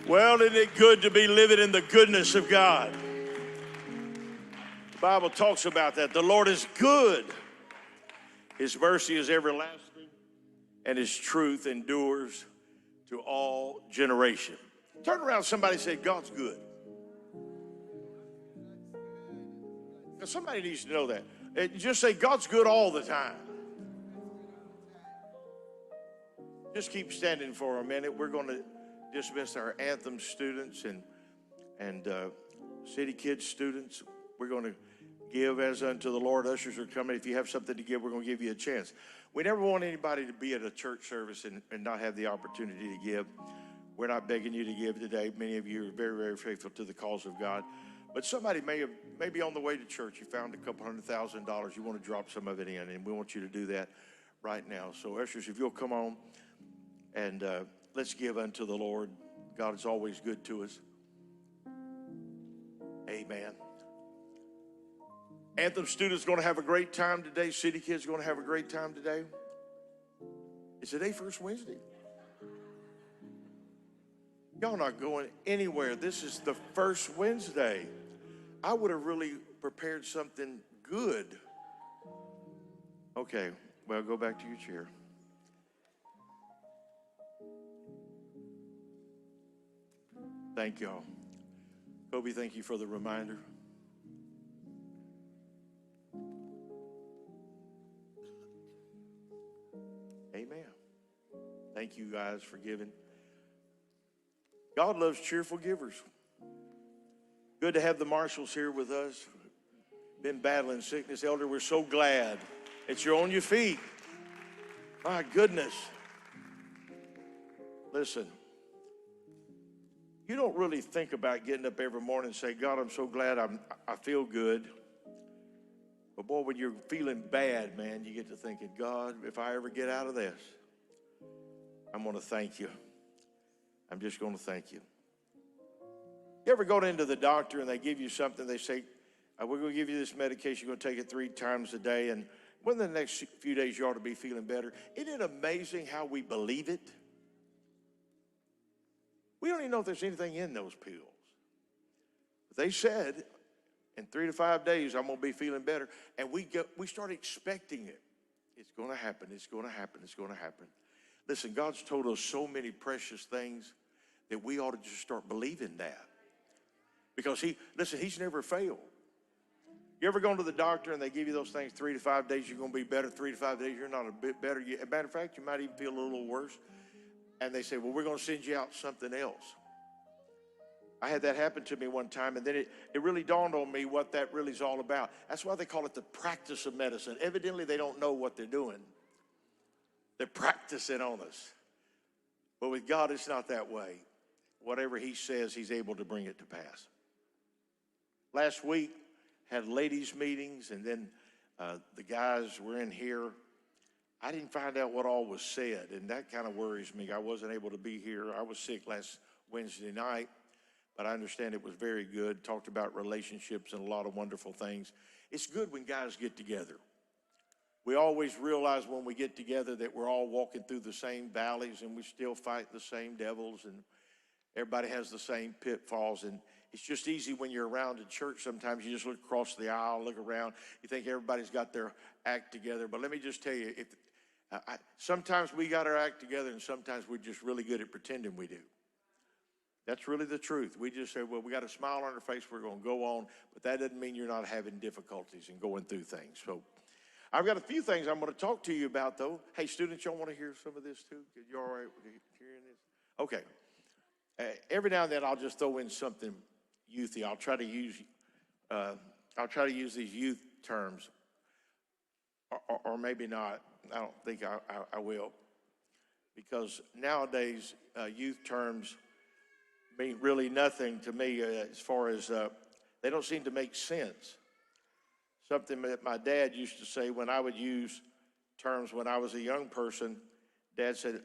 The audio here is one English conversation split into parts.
Well, isn't it good to be living in the goodness of God? The Bible talks about that. The Lord is good. His mercy is everlasting, and his truth endures to all generation. Turn around, somebody say, God's good. Now, somebody needs to know that. Just say, God's good all the time. Just keep standing for a minute. We're going to dismiss our anthem students and city kids students. We're going to give as unto the Lord. Ushers are coming. If you have something to give, we're going to give you a chance. We never want anybody to be at a church service and not have the opportunity to give. We're not begging you to give today. Many of you are very, very faithful to the cause of God. But somebody may be on the way to church. You found a couple $100,000. You want to drop some of it in, and we want you to do that right now. So ushers, if you'll come on and let's give unto the Lord. God is always good to us. Amen. Anthem students going to have a great time today. City kids going to have a great time today. Is today First Wednesday? Y'all not going anywhere. This is the first Wednesday. I would have really prepared something good. Okay, well, go back to your chair. Thank y'all. Kobe, thank you for the reminder. Amen. Thank you guys for giving. God loves cheerful givers. Good to have the Marshalls here with us. Been battling sickness. Elder, we're so glad that you're on your feet. My goodness. Listen, you don't really think about getting up every morning and say, God, I'm so glad I feel good. But boy, when you're feeling bad, man, you get to thinking, God, if I ever get out of this, I'm going to thank you. I'm just going to thank you. You ever go into the doctor and they give you something, they say, we're going to give you this medication, you're going to take it 3 times a day, and within the next few days you ought to be feeling better. Isn't it amazing how we believe it? We don't even know if there's anything in those pills. But they said, in 3 to 5 days, I'm going to be feeling better. And we start expecting it. It's going to happen. It's going to happen. It's going to happen. Listen, God's told us so many precious things that we ought to just start believing that. Because he's never failed. You ever gone to the doctor and they give you those things, 3 to 5 days, you're going to be better. 3 to 5 days, you're not a bit better. As a matter of fact, you might even feel a little worse. And they say, well, we're going to send you out something else. I had that happen to me one time, and then it really dawned on me what that really is all about. That's why they call it the practice of medicine. Evidently, they don't know what they're doing. They're practicing on us. But with God, it's not that way. Whatever he says, he's able to bring it to pass. Last week, had ladies' meetings, and then the guys were in here. I didn't find out what all was said, and that kind of worries me. I wasn't able to be here. I was sick last Wednesday night, but I understand it was very good. Talked about relationships and a lot of wonderful things. It's good when guys get together. We always realize when we get together that we're all walking through the same valleys and we still fight the same devils and everybody has the same pitfalls. And it's just easy when you're around in church. Sometimes you just look across the aisle, look around. You think everybody's got their act together. But let me just tell you, sometimes we got our act together and sometimes we're just really good at pretending we do. That's really the truth. We just say, well, we got a smile on our face, we're going to go on. But that doesn't mean you're not having difficulties and going through things. So I've got a few things I'm going to talk to you about, though. Hey, students, y'all want to hear some of this, too? You all right with hearing this? Okay. Every now and then, I'll just throw in something youthy. I'll try to use these youth terms, or maybe not. I don't think I will, because nowadays, youth terms mean really nothing to me as far as they don't seem to make sense. Something that my dad used to say when I would use terms when I was a young person, Dad said,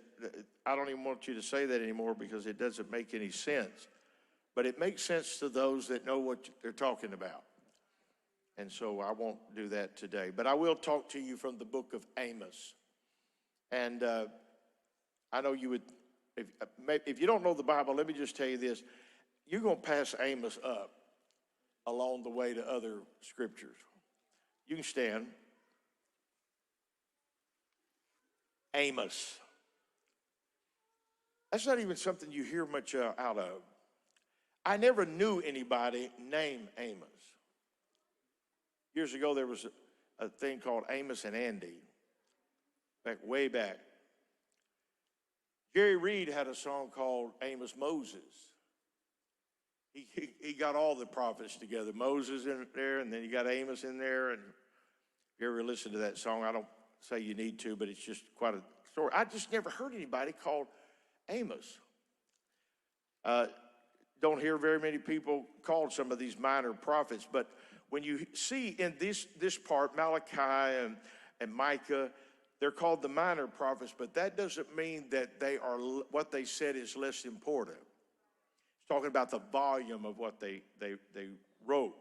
I don't even want you to say that anymore because it doesn't make any sense. But it makes sense to those that know what they're talking about. And so I won't do that today. But I will talk to you from the book of Amos. And I know you would if you don't know the Bible, let me just tell you this. You're going to pass Amos up along the way to other scriptures. You can stand. Amos. That's not even something you hear much out of. I never knew anybody named Amos. Years ago, there was a thing called Amos and Andy, way back. Jerry Reed had a song called Amos Moses. He got all the prophets together. Moses in there, and then you got Amos in there. And if you ever listen to that song, I don't say you need to, but it's just quite a story. I just never heard anybody called Amos. Don't hear very many people called some of these minor prophets, but when you see in this part, Malachi and Micah, they're called the minor prophets, but that doesn't mean that what they said is less important. It's talking about the volume of what they wrote.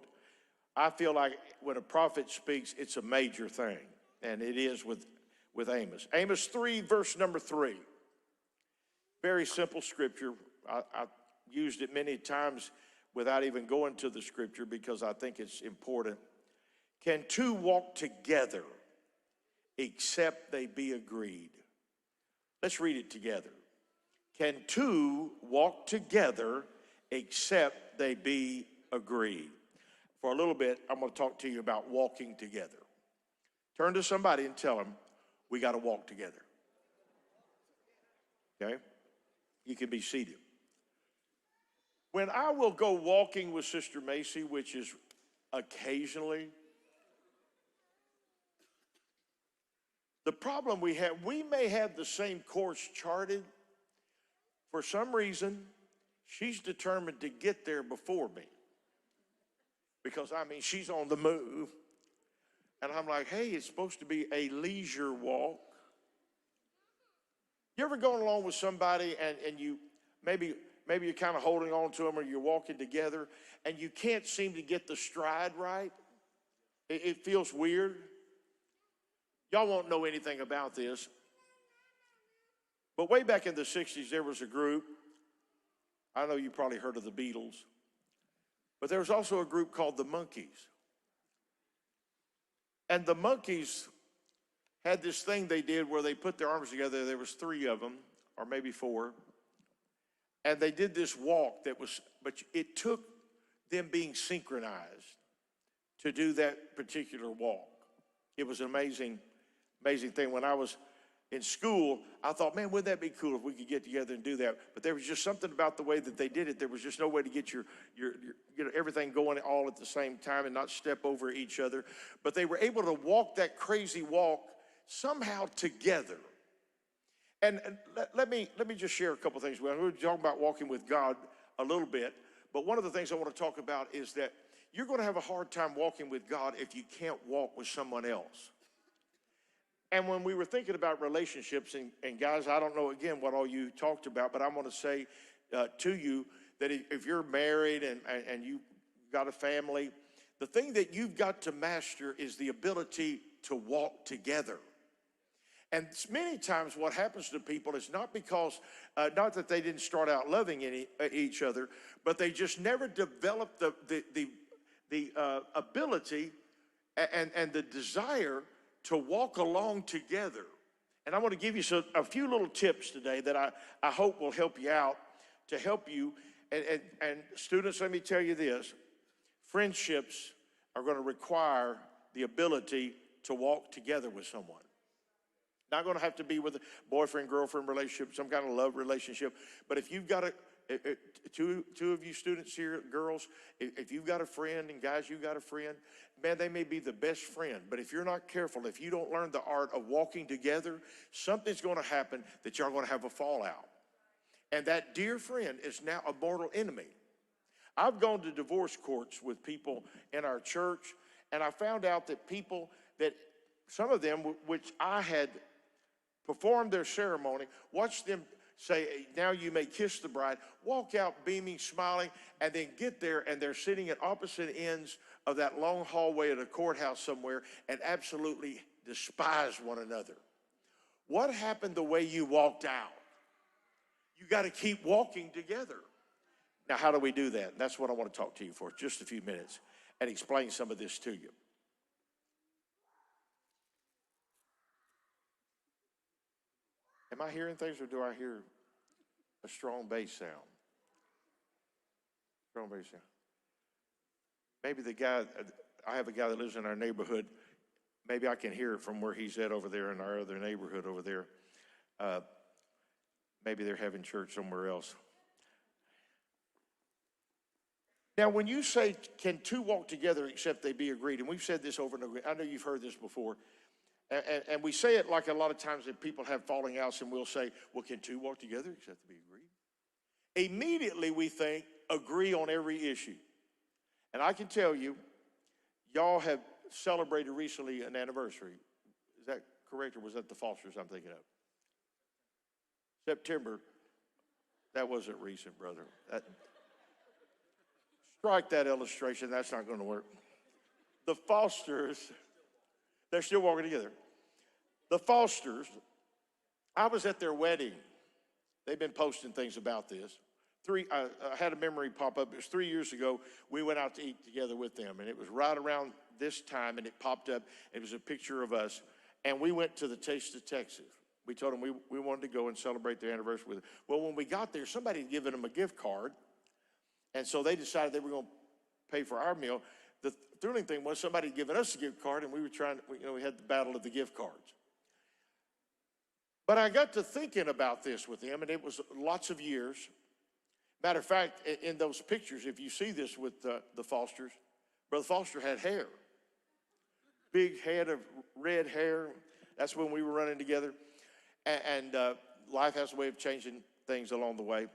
I feel like when a prophet speaks, it's a major thing, and it is with Amos. Amos 3, verse number 3. Very simple scripture. I used it many times without even going to the scripture because I think it's important. Can two walk together except they be agreed? Let's read it together. Can two walk together except they be agreed? For a little bit, I'm going to talk to you about walking together. Turn to somebody and tell them, we got to walk together. Okay? You can be seated. When I will go walking with Sister Macey, which is occasionally, the problem we have, we may have the same course charted. For some reason, she's determined to get there before me. Because, she's on the move. And I'm like, hey, it's supposed to be a leisure walk. You ever going along with somebody and you maybe you're kind of holding on to them or you're walking together and you can't seem to get the stride right? It feels weird. Y'all won't know anything about this. But way back in the 60s, there was a group. I know you probably heard of the Beatles. But there was also a group called the Monkees. And the Monkees had this thing they did where they put their arms together. There was 3 of them, or maybe 4. And they did this walk but it took them being synchronized to do that particular walk. It was an amazing thing. When I was in school, I thought, man, wouldn't that be cool if we could get together and do that? But there was just something about the way that they did it. There was just no way to get your everything going all at the same time and not step over each other. But they were able to walk that crazy walk somehow together. And let me just share a couple things. We're talking about walking with God a little bit, but one of the things I want to talk about is that you're going to have a hard time walking with God if you can't walk with someone else. And when we were thinking about relationships, and guys, I don't know, again, what all you talked about, but I want to say to you that if you're married and you've got a family, the thing that you've got to master is the ability to walk together. And many times what happens to people is not because, not that they didn't start out loving each other, but they just never developed the ability and the desire to walk along together. And I want to give you a few little tips today that I hope will help you out, to help you. And students, let me tell you this. Friendships are going to require the ability to walk together with someone. Not going to have to be with a boyfriend, girlfriend relationship, some kind of love relationship. But if you've got two of you students here, girls, if you've got a friend, and guys, you've got a friend, man, they may be the best friend. But if you're not careful, if you don't learn the art of walking together, something's going to happen that y'all are going to have a fallout. And that dear friend is now a mortal enemy. I've gone to divorce courts with people in our church, and I found out that some of them, which I had performed their ceremony, watched them say, now you may kiss the bride, walk out beaming, smiling, and then get there and they're sitting at opposite ends of that long hallway at a courthouse somewhere and absolutely despise one another. What happened the way you walked out? You got to keep walking together. Now, how do we do that? That's what I want to talk to you for just a few minutes and explain some of this to you. Am I hearing things, or do I hear a strong bass sound? Strong bass sound. Maybe I have a guy that lives in our neighborhood. Maybe I can hear it from where he's at over there in our other neighborhood over there. Maybe they're having church somewhere else. Now, when you say, can two walk together except they be agreed? And we've said this over and over. I know you've heard this before. And we say it like a lot of times that people have falling outs, and we'll say, well, can two walk together except they be agreed? Immediately we think, agree on every issue. And I can tell you, y'all have celebrated recently an anniversary. Is that correct, or was that the Fosters I'm thinking of? September. That wasn't recent, brother. Strike that illustration. That's not going to work. The Fosters, they're still walking together. The Fosters, I was at their wedding. They've been posting things about this. I had a memory pop up. It was 3 years ago. We went out to eat together with them, and it was right around this time, and it popped up. It was a picture of us, and we went to the Taste of Texas. We told them we wanted to go and celebrate their anniversary with them. Well, when we got there, somebody had given them a gift card, and so they decided they were going to pay for our meal. The thrilling thing was somebody had given us a gift card, and we had the battle of the gift cards. But I got to thinking about this with them, and it was lots of years. Matter of fact, in those pictures, if you see this with the Fosters, Brother Foster had hair. Big head of red hair. That's when we were running together. And life has a way of changing things along the way.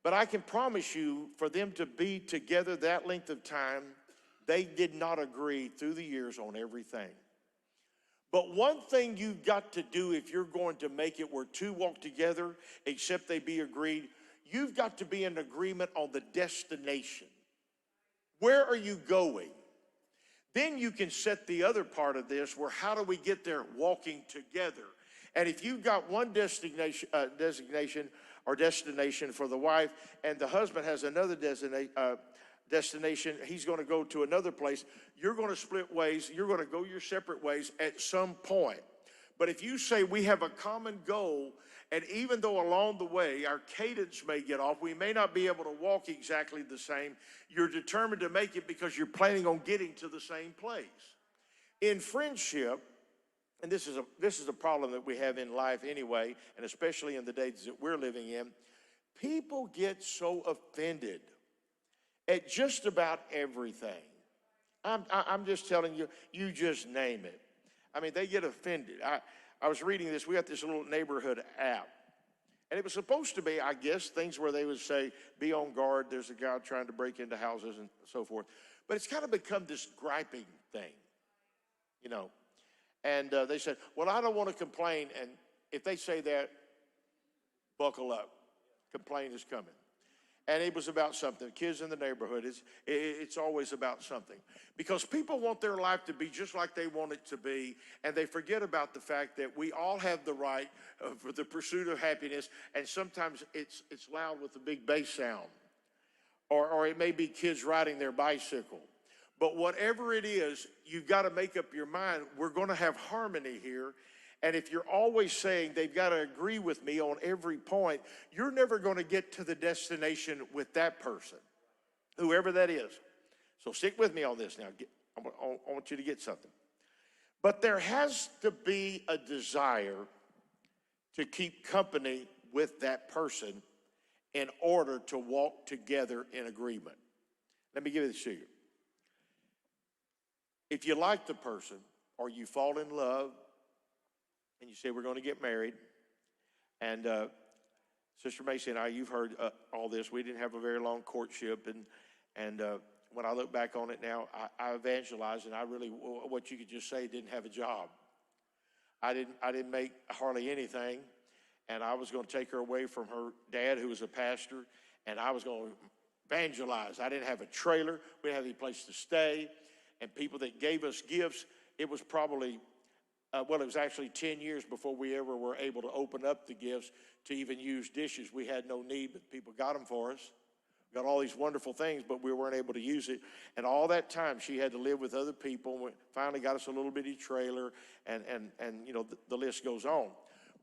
But I can promise you, for them to be together that length of time, they did not agree through the years on everything. But one thing you've got to do if you're going to make it where two walk together, except they be agreed, you've got to be in agreement on the destination. Where are you going? Then you can set the other part of this, where how do we get there walking together? And if you've got one destination for the wife, and the husband has another destination, he's going to go to another place, you're going to split ways, you're going to go your separate ways at some point. But if you say we have a common goal, and even though along the way our cadence may get off, we may not be able to walk exactly the same, you're determined to make it because you're planning on getting to the same place. In friendship, and this is a problem that we have in life anyway, and especially in the days that we're living in, people get so offended at just about everything. I'm just telling you, you just name it. I mean, they get offended. I was reading this. We got this little neighborhood app. And it was supposed to be, I guess, things where they would say, be on guard. There's a guy trying to break into houses and so forth. But it's kind of become this griping thing, you know. And they said, well, I don't want to complain. And if they say that, buckle up. Complaint is coming. And it was about something. Kids in the neighborhood, it's always about something. Because people want their life to be just like they want it to be, and they forget about the fact that we all have the right for the pursuit of happiness, and sometimes it's loud with a big bass sound. Or it may be kids riding their bicycle. But whatever it is, you've got to make up your mind, we're going to have harmony here. And if you're always saying they've got to agree with me on every point, you're never going to get to the destination with that person, whoever that is. So stick with me on this now. I want you to get something. But there has to be a desire to keep company with that person in order to walk together in agreement. Let me give this to you. If you like the person or you fall in love, and you say, we're going to get married. And Sister Macey and I, you've heard all this. We didn't have a very long courtship. And when I look back on it now, I evangelized, and I really, what you could just say, didn't have a job. I didn't make hardly anything. And I was going to take her away from her dad, who was a pastor, and I was going to evangelize. I didn't have a trailer. We didn't have any place to stay. And people that gave us gifts, it was probably Well, it was actually 10 years before we ever were able to open up the gifts to even use dishes. We had no need, but people got them for us. Got all these wonderful things, but we weren't able to use it. And all that time, she had to live with other people. We finally got us a little bitty trailer, and you know, the list goes on.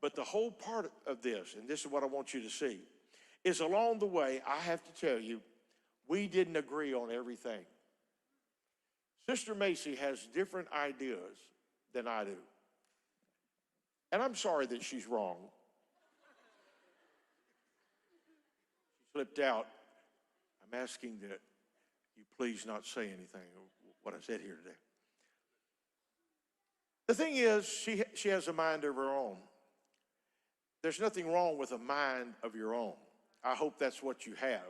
But the whole part of this, and this is what I want you to see, is along the way, I have to tell you, we didn't agree on everything. Sister Macey has different ideas than I do. And I'm sorry that she's wrong. She slipped out. I'm asking that you please not say anything of what I said here today. The thing is, she has a mind of her own. There's nothing wrong with a mind of your own. I hope that's what you have.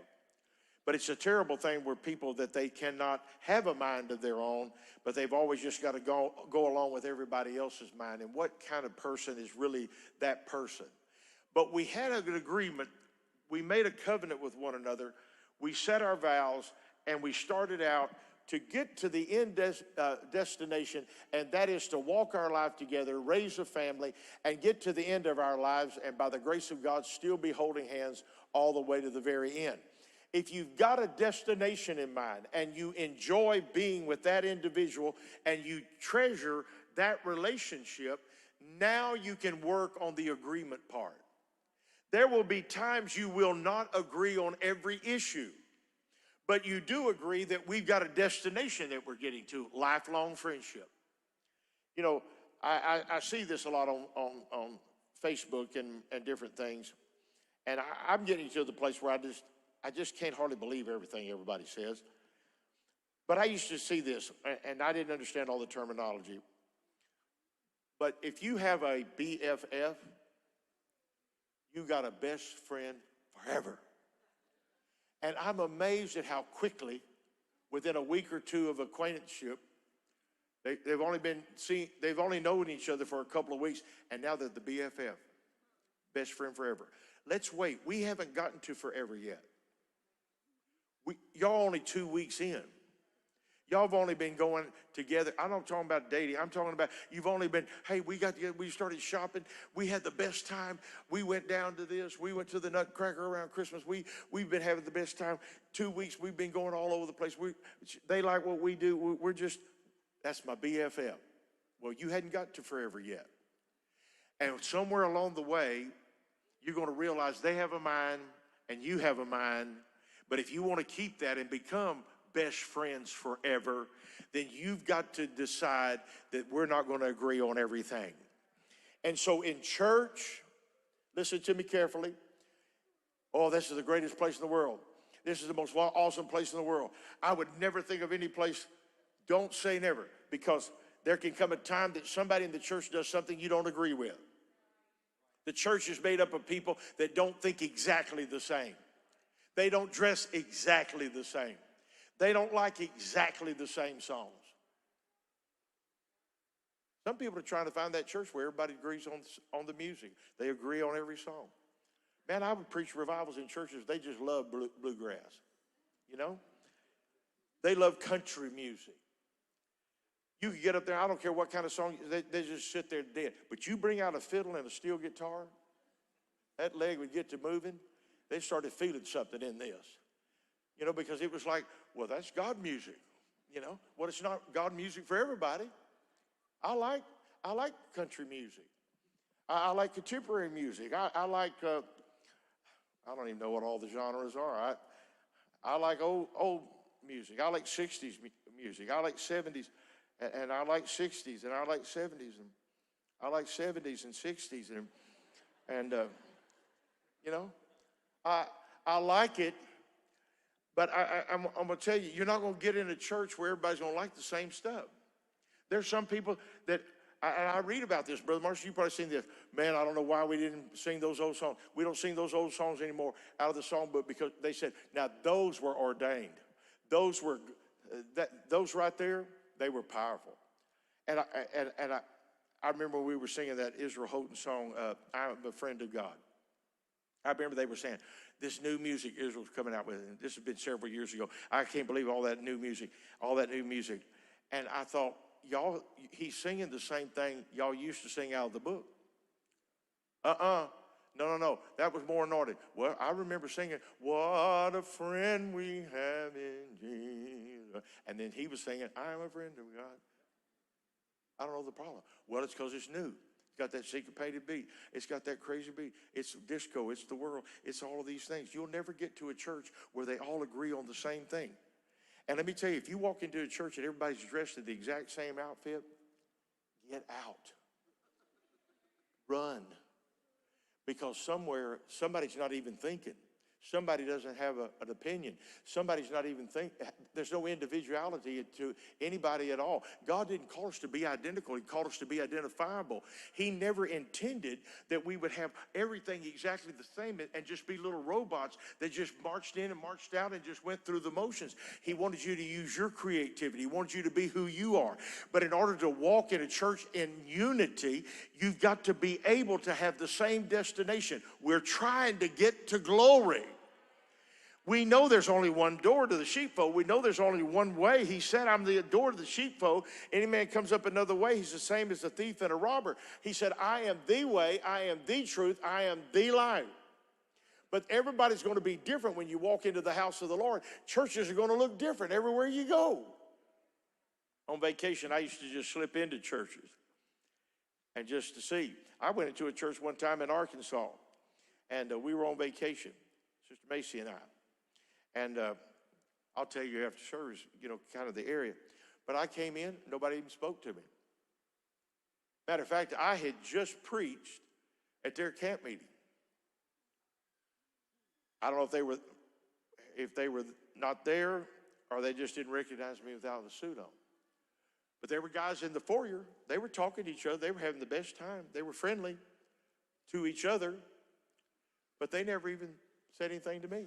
But it's a terrible thing where people that they cannot have a mind of their own, but they've always just got to go along with everybody else's mind. And what kind of person is really that person? But we had an agreement. We made a covenant with one another. We set our vows, and we started out to get to the end destination, and that is to walk our life together, raise a family, and get to the end of our lives, and by the grace of God, still be holding hands all the way to the very end. If you've got a destination in mind and you enjoy being with that individual and you treasure that relationship, now you can work on the agreement part. There will be times you will not agree on every issue, but you do agree that we've got a destination that we're getting to, lifelong friendship. You know, I see this a lot on Facebook and different things, and I'm getting to the place where I just can't hardly believe everything everybody says. But I used to see this, and I didn't understand all the terminology. But if you have a BFF, you got a best friend forever. And I'm amazed at how quickly, within a week or two of acquaintanceship, they've only known each other for a couple of weeks, and now they're the BFF, best friend forever. Let's wait. We haven't gotten to forever yet. Y'all only 2 weeks in. Y'all have only been going together. I'm not talking about dating. I'm talking about you've only been, hey, we started shopping. We had the best time. We went down to this. We went to the Nutcracker around Christmas. We've been having the best time. 2 weeks, we've been going all over the place. They like what we do. That's my BFF. Well, you hadn't got to forever yet. And somewhere along the way, you're going to realize they have a mind and you have a mind. But if you want to keep that and become best friends forever, then you've got to decide that we're not going to agree on everything. And so in church, listen to me carefully. Oh, this is the greatest place in the world. This is the most awesome place in the world. I would never think of any place. Don't say never, because there can come a time that somebody in the church does something you don't agree with. The church is made up of people that don't think exactly the same. They don't dress exactly the same. They don't like exactly the same songs. Some people are trying to find that church where everybody agrees on the music. They agree on every song. Man, I would preach revivals in churches. They just love bluegrass. You know? They love country music. You can get up there, I don't care what kind of song, they just sit there dead. But you bring out a fiddle and a steel guitar, that leg would get to moving. They started feeling something in this. You know, because it was like, well, that's God music. You know, well, it's not God music for everybody. I like country music. I like contemporary music. I like, I don't even know what all the genres are. I like old music. I like 60s music. I like 70s, and I like 60s, and I like 70s, and I like 70s and 60s, and you know, I like it. But I'm going to tell you, you're not going to get in a church where everybody's going to like the same stuff. There's some people that, I read about this, Brother Marshall, you've probably seen this. Man, I don't know why we didn't sing those old songs. We don't sing those old songs anymore out of the songbook because they said, now those were ordained. Those right there, they were powerful. And I remember when we were singing that Israel Houghton song, I'm a Friend of God. I remember they were saying, this new music Israel's coming out with, and this has been several years ago. I can't believe all that new music. And I thought, he's singing the same thing y'all used to sing out of the book. No. That was more anointed. Well, I remember singing, what a friend we have in Jesus. And then he was singing, I am a friend of God. I don't know the problem. Well, it's because it's new. It's got that syncopated beat. It's got that crazy beat. It's disco. It's the world. It's all of these things. You'll never get to a church where they all agree on the same thing. And let me tell you, if you walk into a church and everybody's dressed in the exact same outfit, get out. Run. Because somewhere, somebody's not even thinking. Somebody doesn't have an opinion. Somebody's not even thinking. There's no individuality to anybody at all. God didn't call us to be identical. He called us to be identifiable. He never intended that we would have everything exactly the same and just be little robots that just marched in and marched out and just went through the motions. He wanted you to use your creativity. He wanted you to be who you are. But in order to walk in a church in unity, you've got to be able to have the same destination. We're trying to get to glory. We know there's only one door to the sheepfold. We know there's only one way. He said, I'm the door to the sheepfold. Any man comes up another way, he's the same as a thief and a robber. He said, I am the way, I am the truth, I am the life. But everybody's going to be different when you walk into the house of the Lord. Churches are going to look different everywhere you go. On vacation, I used to just slip into churches and just to see. I went into a church one time in Arkansas, and we were on vacation, Sister Macey and I. And I'll tell you after service, kind of the area. But I came in, nobody even spoke to me. Matter of fact, I had just preached at their camp meeting. I don't know if they were not there or they just didn't recognize me without the suit on. But there were guys in the foyer. They were talking to each other. They were having the best time. They were friendly to each other. But they never even said anything to me.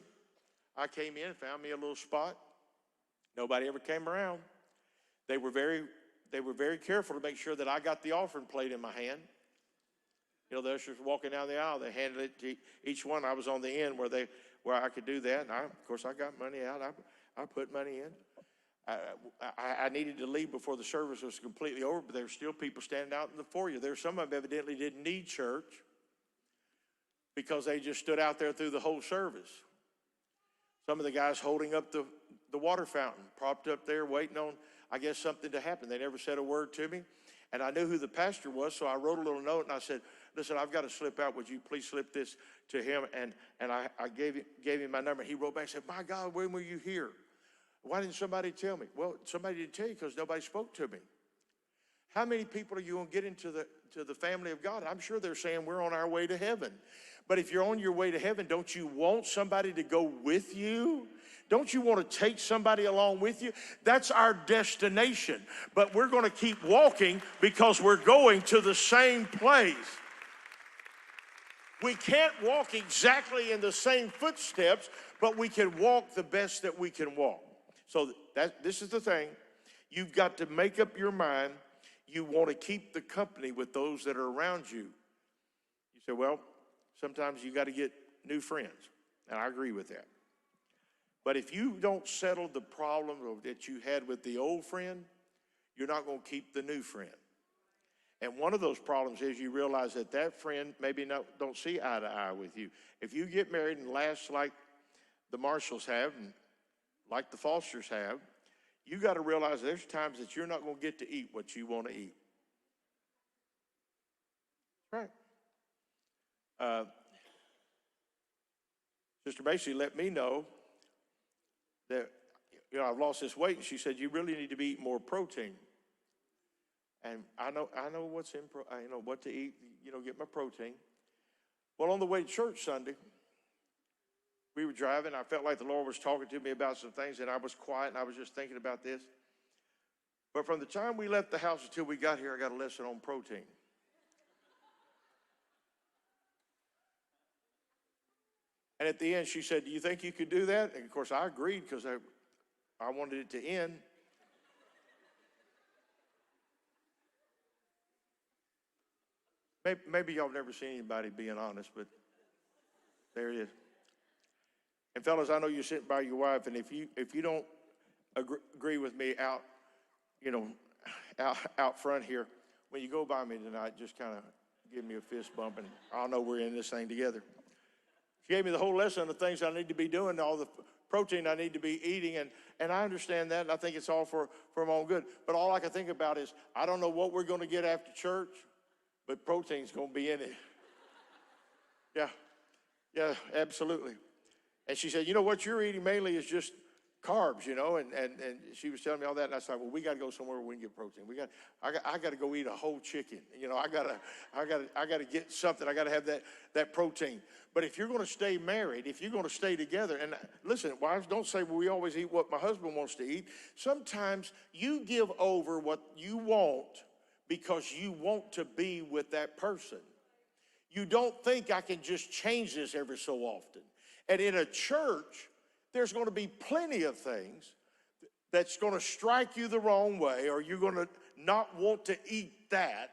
I came in and found me a little spot. Nobody ever came around. They were very careful to make sure that I got the offering plate in my hand. The ushers were walking down the aisle. They handed it to each one. I was on the end where I could do that. And of course, I got money out. I put money in. I needed to leave before the service was completely over, but there were still people standing out in the foyer. Some of them evidently didn't need church because they just stood out there through the whole service. Some of the guys holding up the water fountain, propped up there, waiting on, I guess, something to happen. They never said a word to me. And I knew who the pastor was, so I wrote a little note, and I said, listen, I've got to slip out. Would you please slip this to him? And I gave him my number. He wrote back and said, my God, when were you here? Why didn't somebody tell me? Well, somebody didn't tell you because nobody spoke to me. How many people are you going to get into the family of God? I'm sure they're saying we're on our way to heaven. But if you're on your way to heaven, don't you want somebody to go with you? Don't you want to take somebody along with you? That's our destination. But we're going to keep walking because we're going to the same place. We can't walk exactly in the same footsteps, but we can walk the best that we can walk. So this is the thing. You've got to make up your mind. You want to keep the company with those that are around you. You say, well, sometimes you got to get new friends, and I agree with that. But if you don't settle the problem that you had with the old friend, you're not going to keep the new friend. And one of those problems is you realize that friend maybe don't see eye to eye with you. If you get married and last like the Marshalls have and like the Fosters have, you got to realize there's times that you're not going to get to eat what you want to eat. Right. Sister Macey let me know that, I've lost this weight, and she said, you really need to be eating more protein. And I know what's in, what to eat, get my protein. Well, on the way to church Sunday, we were driving. I felt like the Lord was talking to me about some things, and I was quiet, and I was just thinking about this. But from the time we left the house until we got here, I got a lesson on protein. And at the end, she said, do you think you could do that? And, of course, I agreed because I wanted it to end. Maybe y'all have never seen anybody being honest, but there it is. And, fellas, I know you're sitting by your wife, and if you don't agree with me out out front here. When you go by me tonight, just kind of give me a fist bump, and I'll know we're in this thing together. She gave me the whole lesson of things I need to be doing, all the protein I need to be eating, and I understand that, and I think it's all for my own good. But all I can think about is, I don't know what we're going to get after church, but protein's going to be in it. Yeah, absolutely. And she said, you know, what you're eating mainly is just carbs, you know, and she was telling me all that, and I said, well, we got to go somewhere where we can get protein. I got to go eat a whole chicken. You know, I got to get something. I got to have that protein. But if you're going to stay married, if you're going to stay together, and listen, wives, don't say, well, we always eat what my husband wants to eat. Sometimes you give over what you want because you want to be with that person. You don't think I can just change this every so often. And in a church, there's going to be plenty of things that's going to strike you the wrong way, or you're going to not want to eat that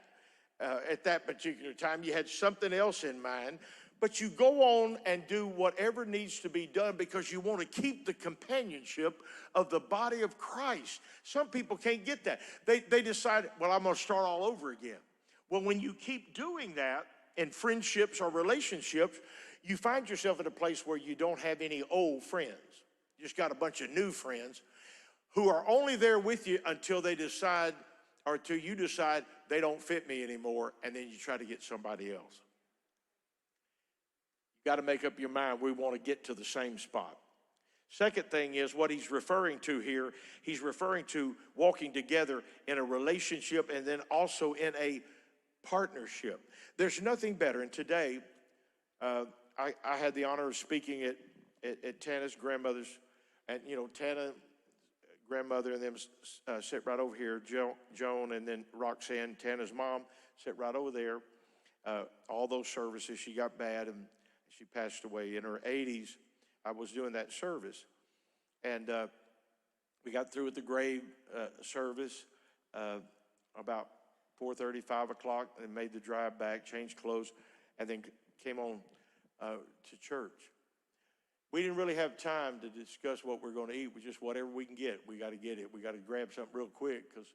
at that particular time. You had something else in mind, but you go on and do whatever needs to be done because you want to keep the companionship of the body of Christ. Some people can't get that. They decide, well, I'm going to start all over again. Well, when you keep doing that in friendships or relationships, you find yourself in a place where you don't have any old friends. You just got a bunch of new friends who are only there with you until they decide, or until you decide they don't fit me anymore, and then you try to get somebody else. You got to make up your mind, we want to get to the same spot. Second thing is what he's referring to here. He's referring to walking together in a relationship and then also in a partnership. There's nothing better. And today, I had the honor of speaking at Tana's grandmother's, and you know, Tana, grandmother, and them sit right over here, Joan, and then Roxanne, Tana's mom, sit right over there. All those services, she got bad and she passed away in her 80s. I was doing that service, and we got through with the grave service about 4:30, 5 o'clock, and made the drive back, changed clothes, and then came on to church. We didn't really have time to discuss what we're going to eat. We just, whatever we can get, we got to get it. We got to grab something real quick because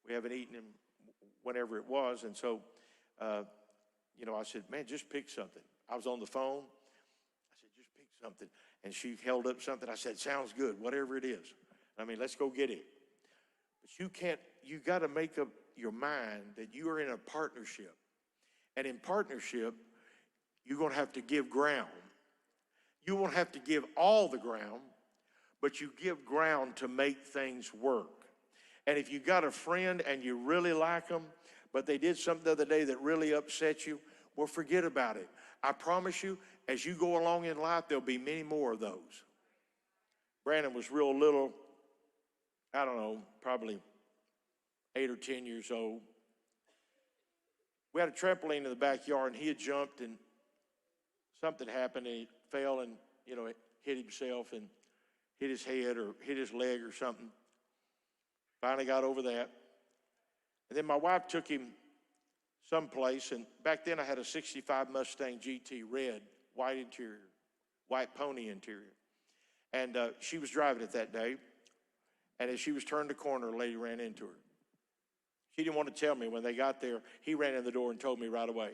we haven't eaten in whenever it was. And so, you know, I said, man, just pick something. I was on the phone. I said, just pick something. And she held up something. I said, sounds good, whatever it is. I mean, let's go get it. But you got to make up your mind that you are in a partnership. And in partnership, you're going to have to give ground. You won't have to give all the ground, but you give ground to make things work. And if you got a friend and you really like them, but they did something the other day that really upset you, well, forget about it. I promise you, as you go along in life, there'll be many more of those. Brandon was real little, I don't know, probably 8 or 10 years old. We had a trampoline in the backyard, and he had jumped, and something happened, and he fell and, you know, hit himself and hit his head or hit his leg or something. Finally got over that. And then my wife took him someplace, and back then I had a 65 Mustang GT red, white interior, white pony interior. And she was driving it that day, and as she was turning the corner, a lady ran into her. She didn't want to tell me. When they got there, he ran in the door and told me right away.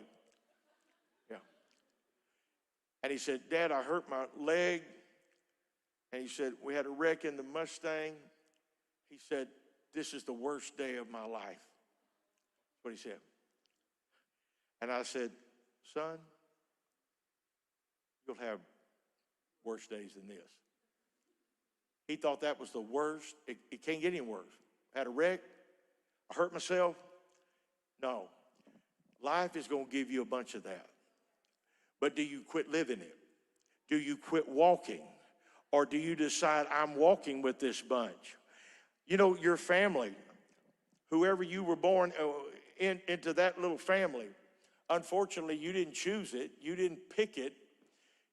Yeah. And he said, Dad, I hurt my leg. And he said, we had a wreck in the Mustang. He said, this is the worst day of my life. That's what he said. And I said, son, you'll have worse days than this. He thought that was the worst. It can't get any worse. Had a wreck. I hurt myself. No. Life is going to give you a bunch of that. But do you quit living it? Do you quit walking? Or do you decide, I'm walking with this bunch? You know, your family, whoever you were born into that little family, unfortunately, you didn't choose it. You didn't pick it.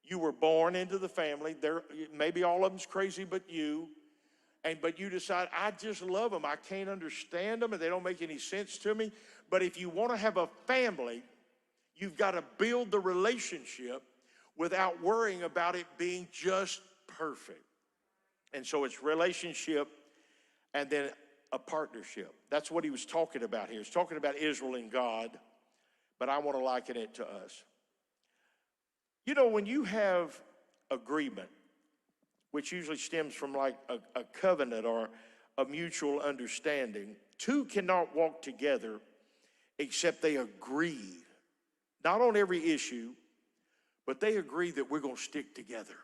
You were born into the family. Maybe all of them's crazy but you. But you decide, I just love them. I can't understand them, and they don't make any sense to me. But if you want to have a family, you've got to build the relationship without worrying about it being just perfect. And so it's relationship, and then a partnership. That's what he was talking about here. He's talking about Israel and God, but I want to liken it to us. You know, when you have agreement, which usually stems from like a covenant or a mutual understanding, two cannot walk together except they agree, not on every issue, but they agree that we're going to stick together.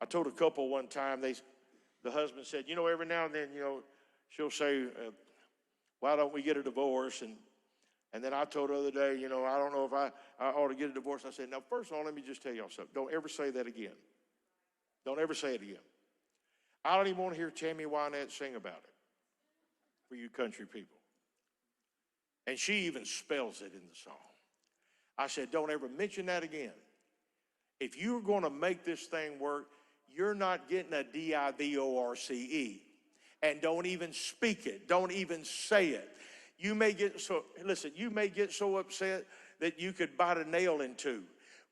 I told a couple one time, the husband said, you know, every now and then, you know, she'll say, why don't we get a divorce? And then I told her the other day, you know, I don't know if I ought to get a divorce. I said, now, first of all, let me just tell y'all something. Don't ever say that again. Don't ever say it again. I don't even want to hear Tammy Wynette sing about it for you country people. And she even spells it in the song. I said, don't ever mention that again. If you're going to make this thing work, you're not getting a divorce. And don't even speak it. Don't even say it. You may get so upset that you could bite a nail in two.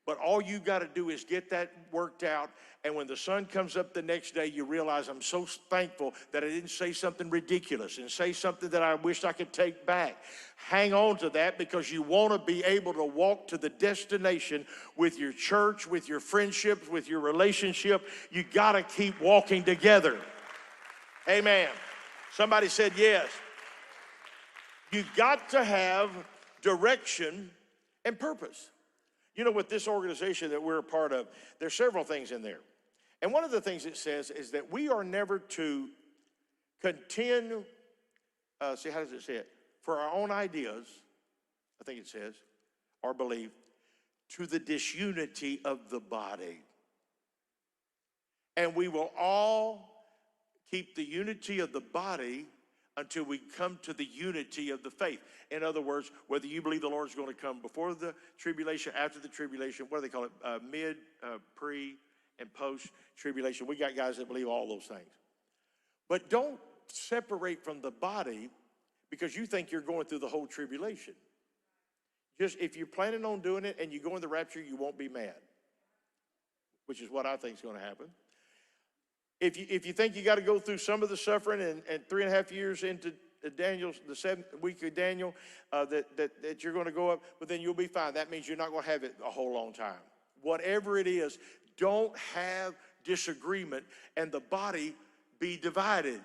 But all you got to do is get that worked out. And when the sun comes up the next day, you realize I'm so thankful that I didn't say something ridiculous and say something that I wished I could take back. Hang on to that, because you want to be able to walk to the destination with your church, with your friendships, with your relationship. You got to keep walking together. Amen. Somebody said yes. You got to have direction and purpose. You know, with this organization that we're a part of, there's several things in there. And one of the things it says is that we are never to contend, how does it say it? For our own ideas, I think it says, or belief, to the disunity of the body. And we will all keep the unity of the body until we come to the unity of the faith. In other words, whether you believe the Lord is going to come before the tribulation, after the tribulation, what do they call it? Mid, pre, and post-tribulation. We got guys that believe all those things. But don't separate from the body because you think you're going through the whole tribulation. Just if you're planning on doing it and you go in the rapture, you won't be mad, which is what I think is going to happen. If you think you got to go through some of the suffering and 3.5 years into Daniel's, the 7th week of Daniel, that you're going to go up, but then you'll be fine. That means you're not going to have it a whole long time. Whatever it is, don't have disagreement and the body be divided.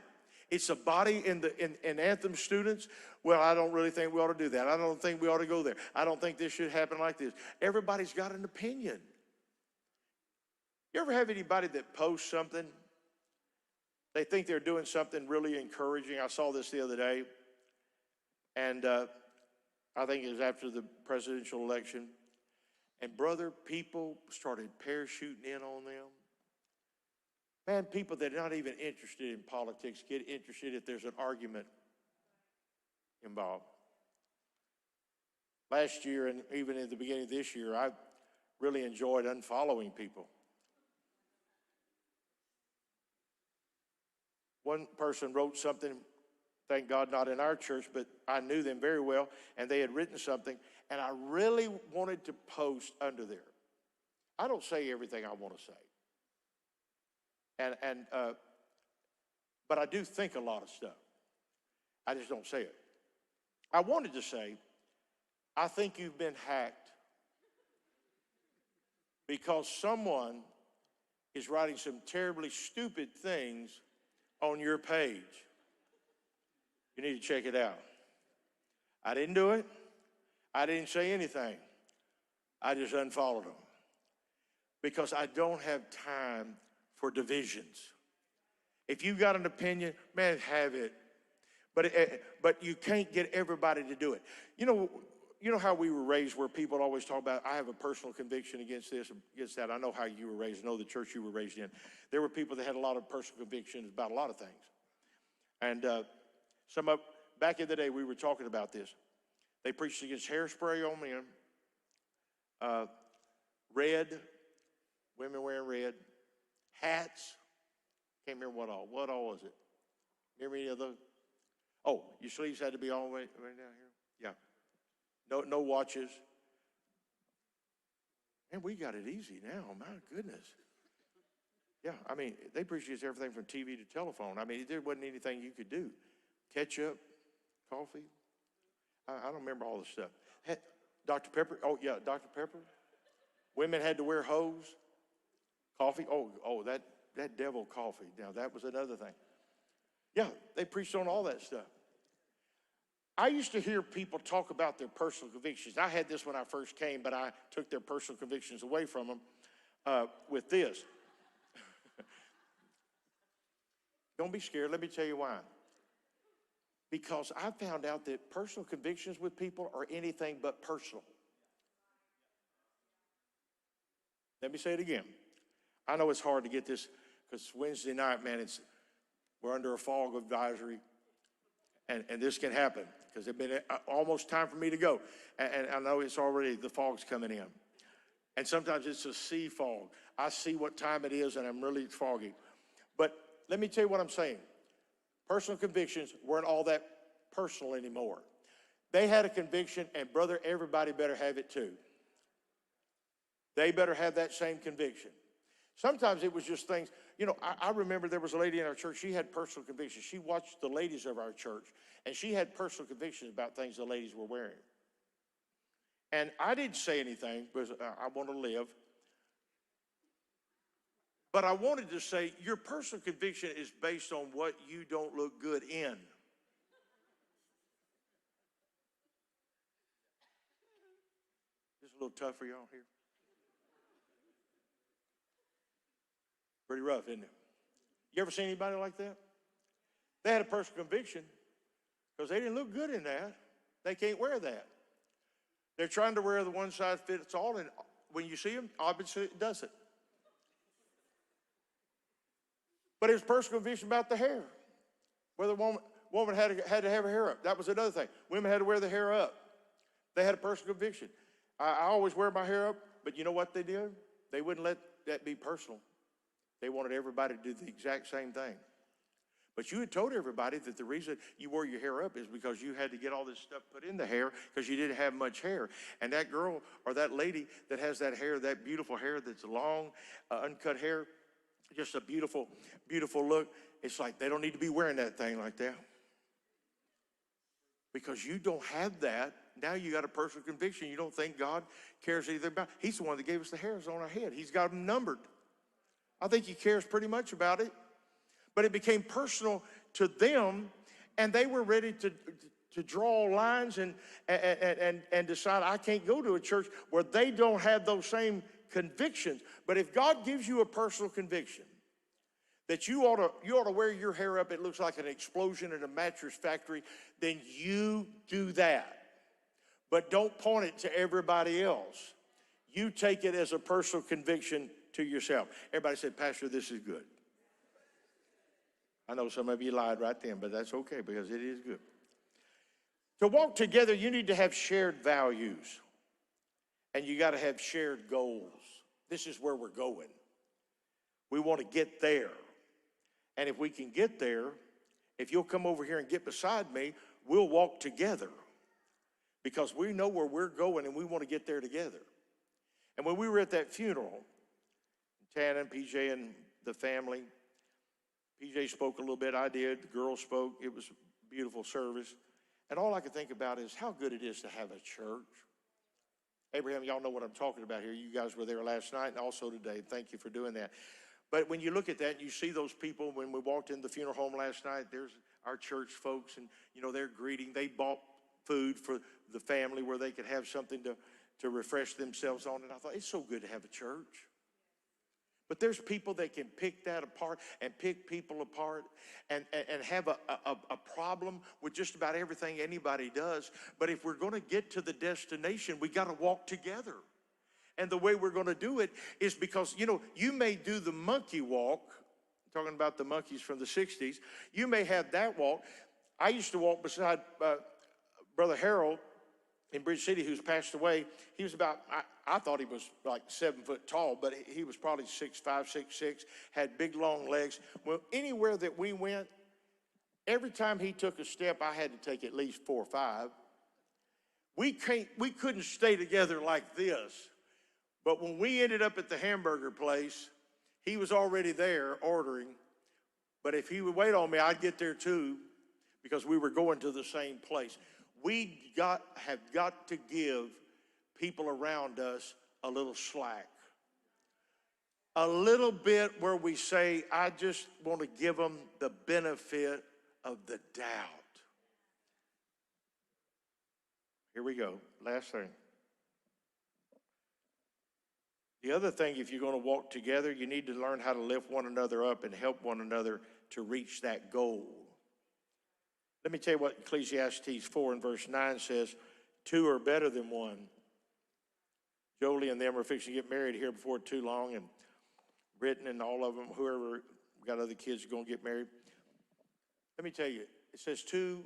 It's a body in Anthem students. Well, I don't really think we ought to do that. I don't think we ought to go there. I don't think this should happen like this. Everybody's got an opinion. You ever have anybody that posts something? They think they're doing something really encouraging. I saw this the other day, and I think it was after the presidential election. And brother, people started parachuting in on them. Man, people that are not even interested in politics get interested if there's an argument involved. Last year, and even at the beginning of this year, I really enjoyed unfollowing people. One person wrote something, thank God not in our church, but I knew them very well, and they had written something, and I really wanted to post under there. I don't say everything I want to say. But I do think a lot of stuff. I just don't say it. I wanted to say, I think you've been hacked because someone is writing some terribly stupid things on your page. You need to check it out. I didn't do it. I didn't say anything. I just unfollowed them because I don't have time for divisions. If you've got an opinion, man, have it. But you can't get everybody to do it. You know how we were raised where people always talk about, I have a personal conviction against this, against that. I know how you were raised. I know the church you were raised in. There were people that had a lot of personal convictions about a lot of things. And back in the day, we were talking about this. They preached against hairspray on men, red, women wearing red, hats. Can't remember what all. What all was it? Remember any of those? Oh, your sleeves had to be all the way right down here? Yeah. No watches. Man, we got it easy now. My goodness. Yeah, I mean, they preached us everything from TV to telephone. I mean, there wasn't anything you could do. Ketchup, coffee. I don't remember all the stuff. Dr. Pepper. Oh, yeah, Dr. Pepper. Women had to wear hose. Coffee. Oh, that devil coffee. Now, that was another thing. Yeah, they preached on all that stuff. I used to hear people talk about their personal convictions. I had this when I first came, but I took their personal convictions away from them with this. Don't be scared. Let me tell you why. Because I found out that personal convictions with people are anything but personal. Let me say it again. I know it's hard to get this because Wednesday night, man, we're under a fog advisory, and this can happen because it's been almost time for me to go. And I know it's already, the fog's coming in. And sometimes it's a sea fog. I see what time it is, and I'm really foggy. But let me tell you what I'm saying. Personal convictions weren't all that personal anymore. They had a conviction, and brother, everybody better have it too. They better have that same conviction. Sometimes it was just things, I remember there was a lady in our church, she had personal convictions. She watched the ladies of our church, and she had personal convictions about things the ladies were wearing. And I didn't say anything because I want to live. But I wanted to say your personal conviction is based on what you don't look good in. This is a little tough for y'all here. Pretty rough, isn't it? You ever seen anybody like that? They had a personal conviction because they didn't look good in that. They can't wear that. They're trying to wear the one size fits all, and when you see them, obviously it doesn't. But it was personal conviction about the hair. Whether a woman had to have her hair up. That was another thing. Women had to wear the hair up. They had a personal conviction. I always wear my hair up, but you know what they did? They wouldn't let that be personal. They wanted everybody to do the exact same thing. But you had told everybody that the reason you wore your hair up is because you had to get all this stuff put in the hair because you didn't have much hair. And that girl or that lady that has that hair, that beautiful hair that's long, uncut hair, just a beautiful, beautiful look. It's like they don't need to be wearing that thing like that. Because you don't have that. Now you got a personal conviction. You don't think God cares anything about it. He's the one that gave us the hairs on our head. He's got them numbered. I think he cares pretty much about it. But it became personal to them, and they were ready to draw lines and decide, I can't go to a church where they don't have those same convictions. But if God gives you a personal conviction that you ought to wear your hair up, it looks like an explosion in a mattress factory, then you do that. But don't point it to everybody else. You take it as a personal conviction to yourself. Everybody said, Pastor, this is good. I know some of you lied right then, but that's okay because it is good. To walk together, you need to have shared values. And you got to have shared goals. This is where we're going. We want to get there. And if we can get there, if you'll come over here and get beside me, we'll walk together. Because we know where we're going and we want to get there together. And when we were at that funeral, Tana and PJ and the family, PJ spoke a little bit, I did, the girls spoke, it was a beautiful service. And all I could think about is how good it is to have a church. Abraham, y'all know what I'm talking about here. You guys were there last night and also today. Thank you for doing that. But when you look at that and you see those people, when we walked in the funeral home last night, there's our church folks and, they're greeting. They bought food for the family where they could have something to refresh themselves on. And I thought, it's so good to have a church. But there's people that can pick that apart and pick people apart and have a problem with just about everything anybody does. But if we're going to get to the destination, we got to walk together. And the way we're going to do it is because, you may do the monkey walk, talking about the monkeys from the 60s. You may have that walk. I used to walk beside Brother Harold in Bridge City, who's passed away. He was about, I thought he was like 7 foot tall, but he was probably 6'5", 6'6", had big, long legs. Well, anywhere that we went, every time he took a step, I had to take at least 4 or 5. We couldn't stay together like this. But when we ended up at the hamburger place, He was already there ordering, but if he would wait on me, I'd get there too, because we were going to the same place. Have got to give people around us a little slack. A little bit where we say, I just want to give them the benefit of the doubt. Here we go. Last thing. The other thing, if you're going to walk together, you need to learn how to lift one another up and help one another to reach that goal. Let me tell you what Ecclesiastes 4 and verse 9 says. 2 are better than 1. Jolie and them are fixing to get married here before too long, and Britton and all of them, whoever got other kids going to get married. Let me tell you, it says 2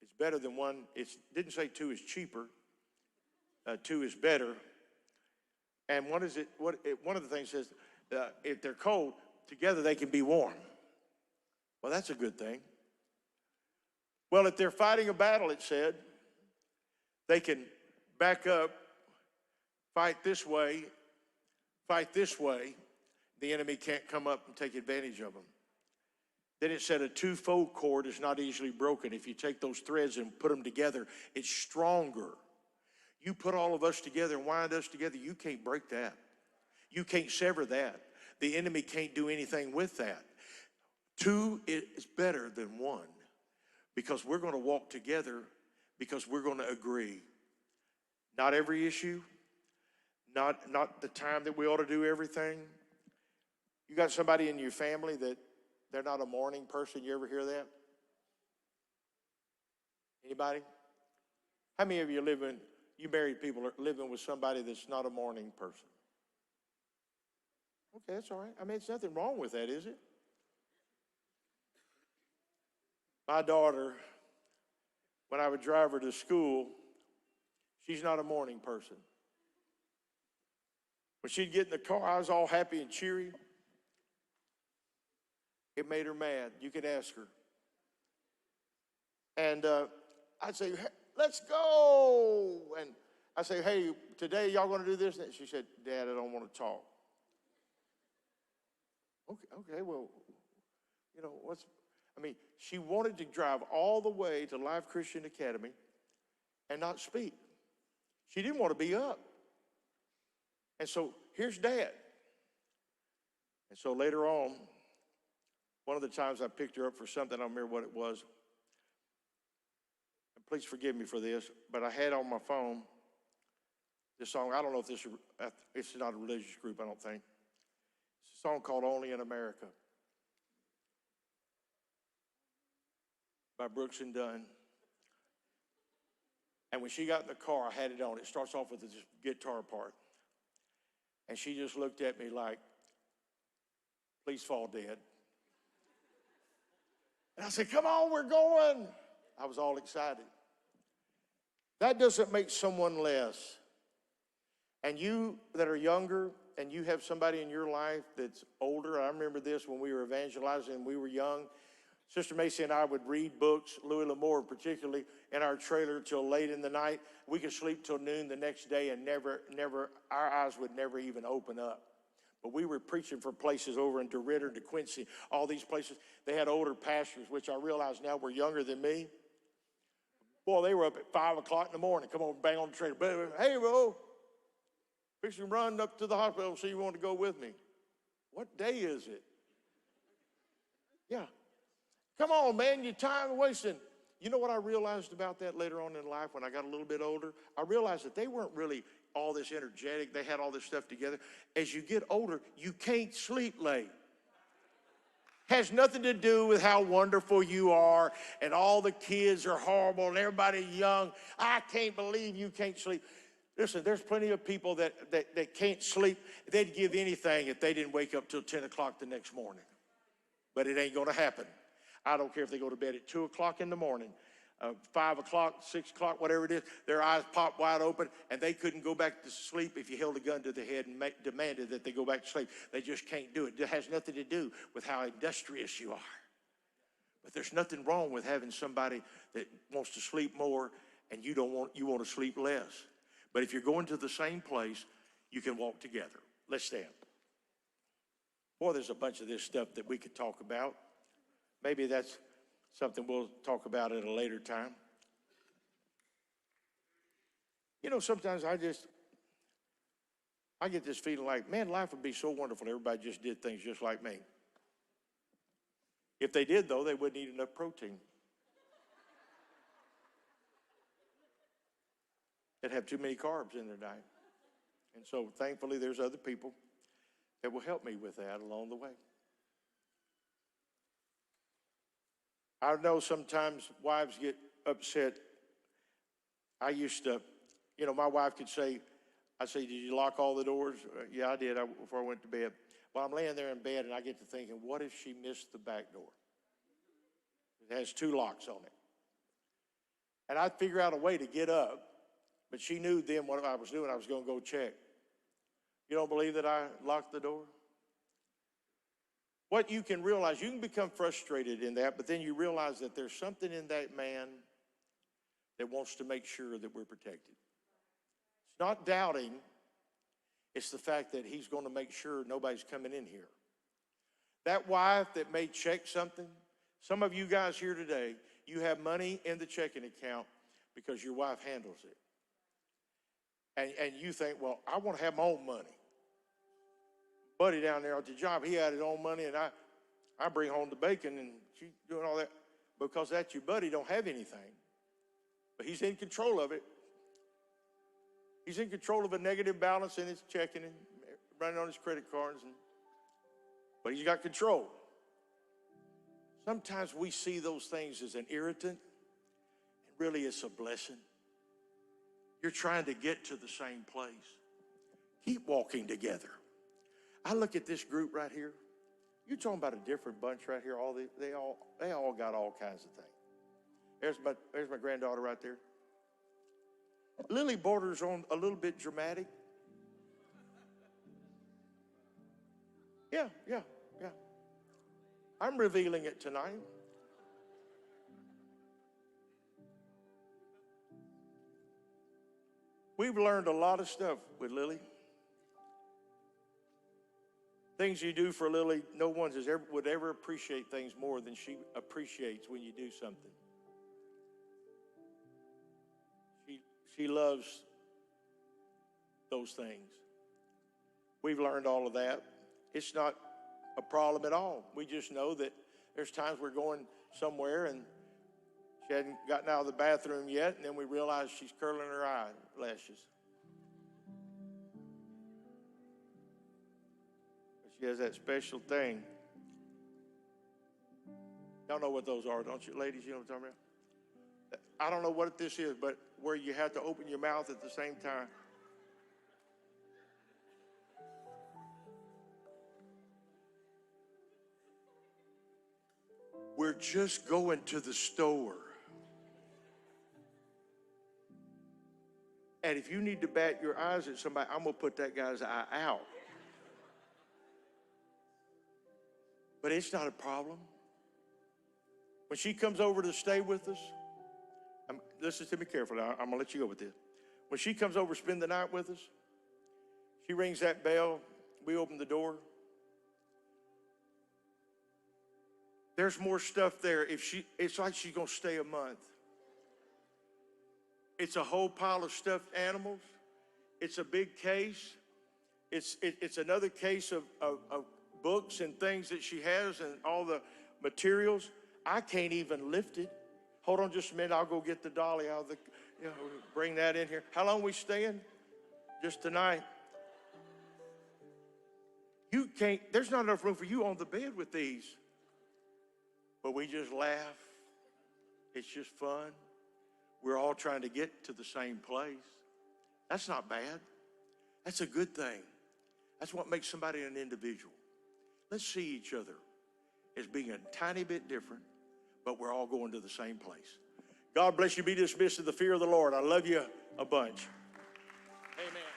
is better than 1. It didn't say 2 is cheaper. 2 is better. And one of the things says, if they're cold, together they can be warm. Well, that's a good thing. Well, if they're fighting a battle, it said, they can back up, fight this way. The enemy can't come up and take advantage of them. Then it said a two-fold cord is not easily broken. If you take those threads and put them together, it's stronger. You put all of us together and wind us together, you can't break that. You can't sever that. The enemy can't do anything with that. 2 is better than 1, because we're going to walk together, because we're going to agree. Not every issue, not the time that we ought to do everything. You got somebody in your family that they're not a morning person. You ever hear that? Anybody? How many of you you married people are living with somebody that's not a morning person? Okay, that's all right. I mean, there's nothing wrong with that, is it? My daughter, when I would drive her to school, she's not a morning person. When she'd get in the car, I was all happy and cheery. It made her mad. You could ask her. And I'd say, hey, let's go. And I'd say, hey, today y'all going to do this? And she said, Dad, I don't want to talk. Okay, well, she wanted to drive all the way to Life Christian Academy and not speak. She didn't want to be up. And so here's Dad. And so later on, one of the times I picked her up for something, I don't remember what it was. And please forgive me for this, but I had on my phone this song. I don't know if it's not a religious group, I don't think. It's a song called Only in America by Brooks and Dunn. And when she got in the car, I had it on. It starts off with this guitar part. And she just looked at me like, please fall dead. And I said, come on, we're going. I was all excited. That doesn't make someone less. And you that are younger and you have somebody in your life that's older, I remember this when we were evangelizing and we were young. Sister Macey and I would read books, Louis L'Amour particularly, in our trailer till late in the night. We could sleep till noon the next day and our eyes would never even open up. But we were preaching for places over in DeRidder, DeQuincy, all these places. They had older pastors, which I realize now were younger than me. Boy, they were up at 5 o'clock in the morning. Come on, bang on the trailer. Hey, bro, fixing to run up to the hospital so you want to go with me. What day is it? Yeah. Come on, man, your time wasting. You know what I realized about that later on in life when I got a little bit older? I realized that they weren't really all this energetic. They had all this stuff together. As you get older, you can't sleep late. Has nothing to do with how wonderful you are and all the kids are horrible and everybody's young. I can't believe you can't sleep. Listen, there's plenty of people that can't sleep. They'd give anything if they didn't wake up till 10 o'clock the next morning. But it ain't going to happen. I don't care if they go to bed at 2 o'clock in the morning, 5 o'clock, 6 o'clock, whatever it is. Their eyes pop wide open, and they couldn't go back to sleep if you held a gun to their head and demanded that they go back to sleep. They just can't do it. It has nothing to do with how industrious you are. But there's nothing wrong with having somebody that wants to sleep more and you want to sleep less. But if you're going to the same place, you can walk together. Let's stand. Boy, there's a bunch of this stuff that we could talk about. Maybe that's something we'll talk about at a later time. You know, sometimes I get this feeling like, man, life would be so wonderful if everybody just did things just like me. If they did, though, they wouldn't eat enough protein. They'd have too many carbs in their diet. And so, thankfully, there's other people that will help me with that along the way. I know sometimes wives get upset. I used to, you know, my wife could say, I say, did you lock all the doors? Yeah, I did before I went to bed. Well, I'm laying there in bed, and I get to thinking, what if she missed the back door? It has 2 locks on it. And I'd figure out a way to get up, but she knew then what I was doing. I was going to go check. You don't believe that I locked the door? What you can realize, you can become frustrated in that, but then you realize that there's something in that man that wants to make sure that we're protected. It's not doubting. It's the fact that he's going to make sure nobody's coming in here. That wife that may check something, some of you guys here today, you have money in the checking account because your wife handles it. And you think, well, I want to have my own money. Buddy down there at the job, he had his own money, and I bring home the bacon, and she's doing all that. Because that's your buddy, don't have anything. But he's in control of it. He's in control of a negative balance in his checking and running on his credit cards. But he's got control. Sometimes we see those things as an irritant, and really it's a blessing. You're trying to get to the same place. Keep walking together. I look at this group right here. You're talking about a different bunch right here. They all got all kinds of things. There's my granddaughter right there. Lily borders on a little bit dramatic. Yeah. I'm revealing it tonight. We've learned a lot of stuff with Lily. Things you do for Lily, no one would ever appreciate things more than she appreciates when you do something. She loves those things. We've learned all of that. It's not a problem at all. We just know that there's times we're going somewhere and she hadn't gotten out of the bathroom yet, and then we realize she's curling her eyelashes. She has that special thing. Y'all know what those are, don't you, ladies? You know what I'm talking about? I don't know what this is, but where you have to open your mouth at the same time. We're just going to the store. And if you need to bat your eyes at somebody, I'm going to put that guy's eye out. But it's not a problem. When she comes over to stay with us, listen to me carefully. I'm going to let you go with this. When she comes over to spend the night with us, she rings that bell. We open the door. There's more stuff there. It's like she's going to stay a month. It's a whole pile of stuffed animals. It's a big case. It's another case of books and things that she has and all the materials. I can't even lift it. Hold on just a minute. I'll go get the dolly out of the, bring that in here. How long we staying? Just tonight. You can't, there's not enough room for you on the bed with these. But we just laugh. It's just fun. We're all trying to get to the same place. That's not bad. That's a good thing. That's what makes somebody an individual. Let's see each other as being a tiny bit different, but we're all going to the same place. God bless you. Be dismissed in the fear of the Lord. I love you a bunch.